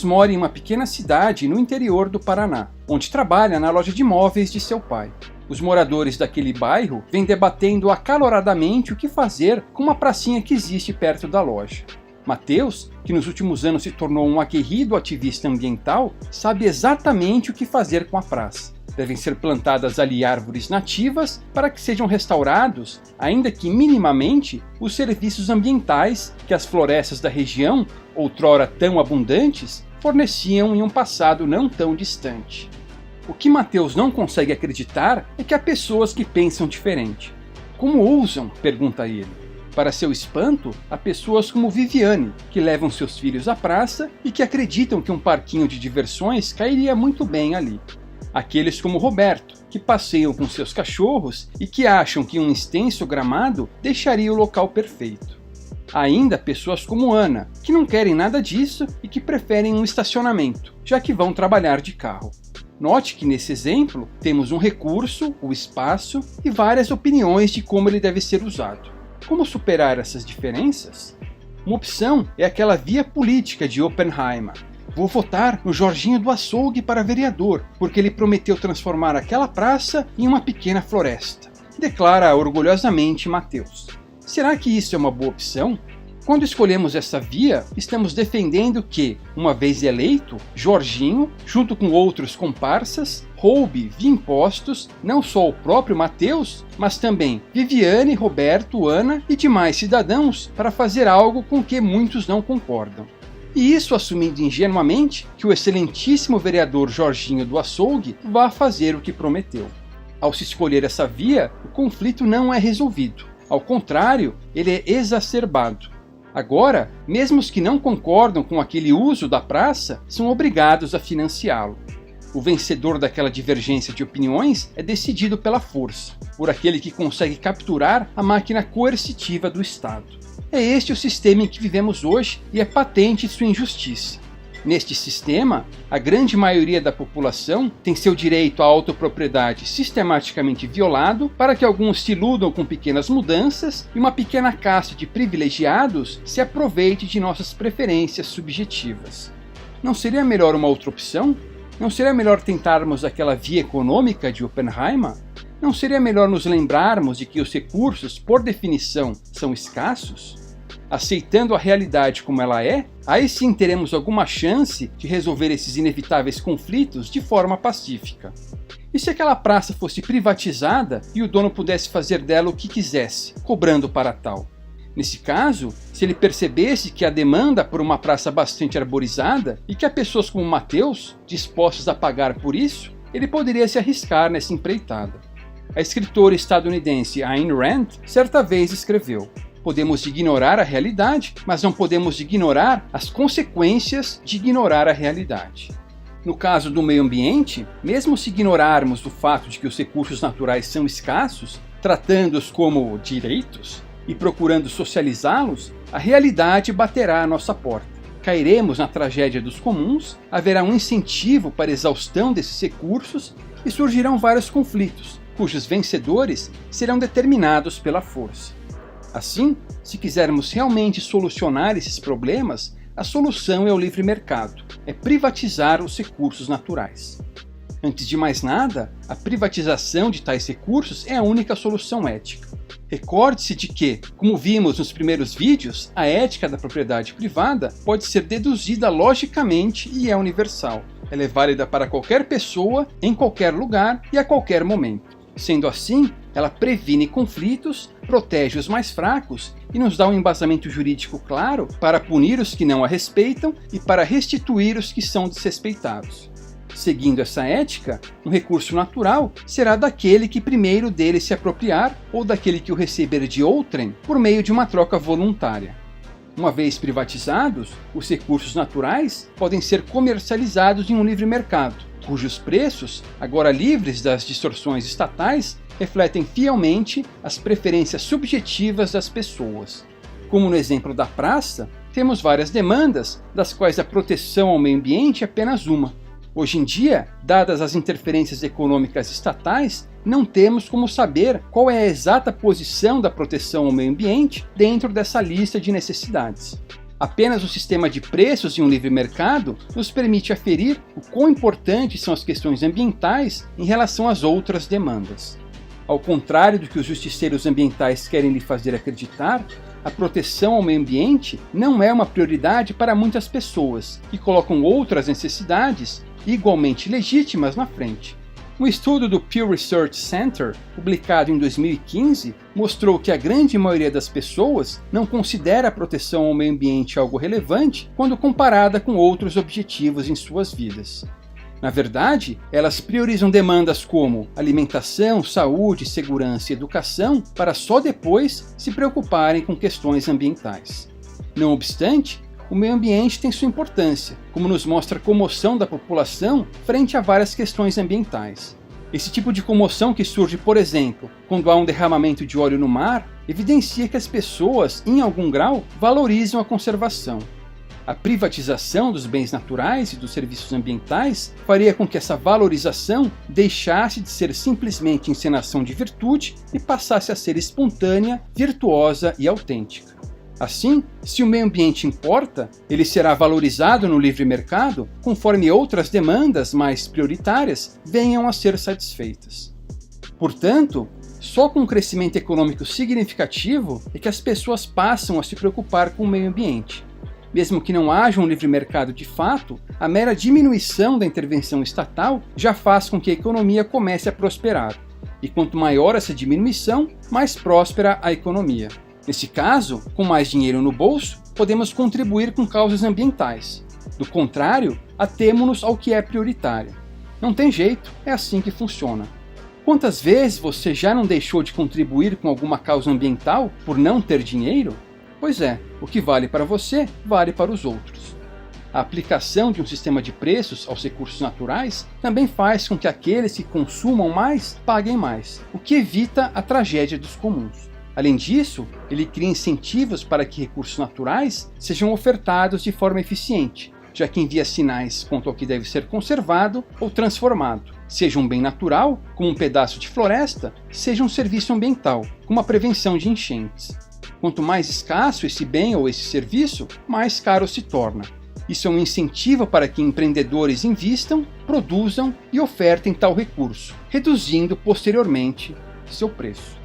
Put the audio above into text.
Mateus mora em uma pequena cidade no interior do Paraná, onde trabalha na loja de móveis de seu pai. Os moradores daquele bairro vêm debatendo acaloradamente o que fazer com uma pracinha que existe perto da loja. Mateus, que nos últimos anos se tornou um aguerrido ativista ambiental, sabe exatamente o que fazer com a praça. Devem ser plantadas ali árvores nativas para que sejam restaurados, ainda que minimamente, os serviços ambientais que as florestas da região, outrora tão abundantes, forneciam em um passado não tão distante. O que Mateus não consegue acreditar é que há pessoas que pensam diferente. Como ousam? Pergunta ele. Para seu espanto, há pessoas como Viviane, que levam seus filhos à praça e que acreditam que um parquinho de diversões cairia muito bem ali. Aqueles como Roberto, que passeiam com seus cachorros e que acham que um extenso gramado deixaria o local perfeito. Há ainda pessoas como Ana, que não querem nada disso e que preferem um estacionamento, já que vão trabalhar de carro. Note que nesse exemplo temos um recurso, o espaço e várias opiniões de como ele deve ser usado. Como superar essas diferenças? Uma opção é aquela via política de Oppenheimer. Vou votar no Jorginho do Açougue para vereador, porque ele prometeu transformar aquela praça em uma pequena floresta, declara orgulhosamente Mateus. Será que isso é uma boa opção? Quando escolhemos essa via, estamos defendendo que, uma vez eleito, Jorginho, junto com outros comparsas, roube via impostos não só o próprio Mateus, mas também Viviane, Roberto, Ana e demais cidadãos para fazer algo com que muitos não concordam. E isso assumindo ingenuamente que o excelentíssimo vereador Jorginho do Açougue vá fazer o que prometeu. Ao se escolher essa via, o conflito não é resolvido. Ao contrário, ele é exacerbado. Agora, mesmo os que não concordam com aquele uso da praça são obrigados a financiá-lo. O vencedor daquela divergência de opiniões é decidido pela força, por aquele que consegue capturar a máquina coercitiva do Estado. É este o sistema em que vivemos hoje e é patente sua injustiça. Neste sistema, a grande maioria da população tem seu direito à autopropriedade sistematicamente violado para que alguns se iludam com pequenas mudanças e uma pequena casta de privilegiados se aproveite de nossas preferências subjetivas. Não seria melhor uma outra opção? Não seria melhor tentarmos aquela via econômica de Oppenheimer? Não seria melhor nos lembrarmos de que os recursos, por definição, são escassos? Aceitando a realidade como ela é, aí sim teremos alguma chance de resolver esses inevitáveis conflitos de forma pacífica. E se aquela praça fosse privatizada e o dono pudesse fazer dela o que quisesse, cobrando para tal? Nesse caso, se ele percebesse que há demanda por uma praça bastante arborizada e que há pessoas como Mateus dispostas a pagar por isso, ele poderia se arriscar nessa empreitada. A escritora estadunidense Ayn Rand certa vez escreveu: podemos ignorar a realidade, mas não podemos ignorar as consequências de ignorar a realidade. No caso do meio ambiente, mesmo se ignorarmos o fato de que os recursos naturais são escassos, tratando-os como direitos e procurando socializá-los, a realidade baterá à nossa porta. Cairemos na tragédia dos comuns, haverá um incentivo para a exaustão desses recursos e surgirão vários conflitos, cujos vencedores serão determinados pela força. Assim, se quisermos realmente solucionar esses problemas, a solução é o livre mercado, é privatizar os recursos naturais. Antes de mais nada, a privatização de tais recursos é a única solução ética. Recorde-se de que, como vimos nos primeiros vídeos, a ética da propriedade privada pode ser deduzida logicamente e é universal. Ela é válida para qualquer pessoa, em qualquer lugar e a qualquer momento. Sendo assim, ela previne conflitos, protege os mais fracos e nos dá um embasamento jurídico claro para punir os que não a respeitam e para restituir os que são desrespeitados. Seguindo essa ética, um recurso natural será daquele que primeiro dele se apropriar ou daquele que o receber de outrem por meio de uma troca voluntária. Uma vez privatizados, os recursos naturais podem ser comercializados em um livre mercado, cujos preços, agora livres das distorções estatais, refletem fielmente as preferências subjetivas das pessoas. Como no exemplo da praça, temos várias demandas, das quais a proteção ao meio ambiente é apenas uma. Hoje em dia, dadas as interferências econômicas estatais, não temos como saber qual é a exata posição da proteção ao meio ambiente dentro dessa lista de necessidades. Apenas o sistema de preços em um livre mercado nos permite aferir o quão importantes são as questões ambientais em relação às outras demandas. Ao contrário do que os justiceiros ambientais querem lhe fazer acreditar, a proteção ao meio ambiente não é uma prioridade para muitas pessoas, que colocam outras necessidades, igualmente legítimas, na frente. Um estudo do Pew Research Center, publicado em 2015, mostrou que a grande maioria das pessoas não considera a proteção ao meio ambiente algo relevante quando comparada com outros objetivos em suas vidas. Na verdade, elas priorizam demandas como alimentação, saúde, segurança e educação para só depois se preocuparem com questões ambientais. Não obstante, o meio ambiente tem sua importância, como nos mostra a comoção da população frente a várias questões ambientais. Esse tipo de comoção que surge, por exemplo, quando há um derramamento de óleo no mar, evidencia que as pessoas, em algum grau, valorizam a conservação. A privatização dos bens naturais e dos serviços ambientais faria com que essa valorização deixasse de ser simplesmente encenação de virtude e passasse a ser espontânea, virtuosa e autêntica. Assim, se o meio ambiente importa, ele será valorizado no livre mercado conforme outras demandas mais prioritárias venham a ser satisfeitas. Portanto, só com um crescimento econômico significativo é que as pessoas passam a se preocupar com o meio ambiente. Mesmo que não haja um livre mercado de fato, a mera diminuição da intervenção estatal já faz com que a economia comece a prosperar. E quanto maior essa diminuição, mais próspera a economia. Nesse caso, com mais dinheiro no bolso, podemos contribuir com causas ambientais. Do contrário, atemo-nos ao que é prioritário. Não tem jeito, é assim que funciona. Quantas vezes você já não deixou de contribuir com alguma causa ambiental por não ter dinheiro? Pois é, o que vale para você, vale para os outros. A aplicação de um sistema de preços aos recursos naturais também faz com que aqueles que consumam mais paguem mais, o que evita a tragédia dos comuns. Além disso, ele cria incentivos para que recursos naturais sejam ofertados de forma eficiente, já que envia sinais quanto ao que deve ser conservado ou transformado, seja um bem natural, como um pedaço de floresta, seja um serviço ambiental, como a prevenção de enchentes. Quanto mais escasso esse bem ou esse serviço, mais caro se torna. Isso é um incentivo para que empreendedores invistam, produzam e ofertem tal recurso, reduzindo posteriormente seu preço.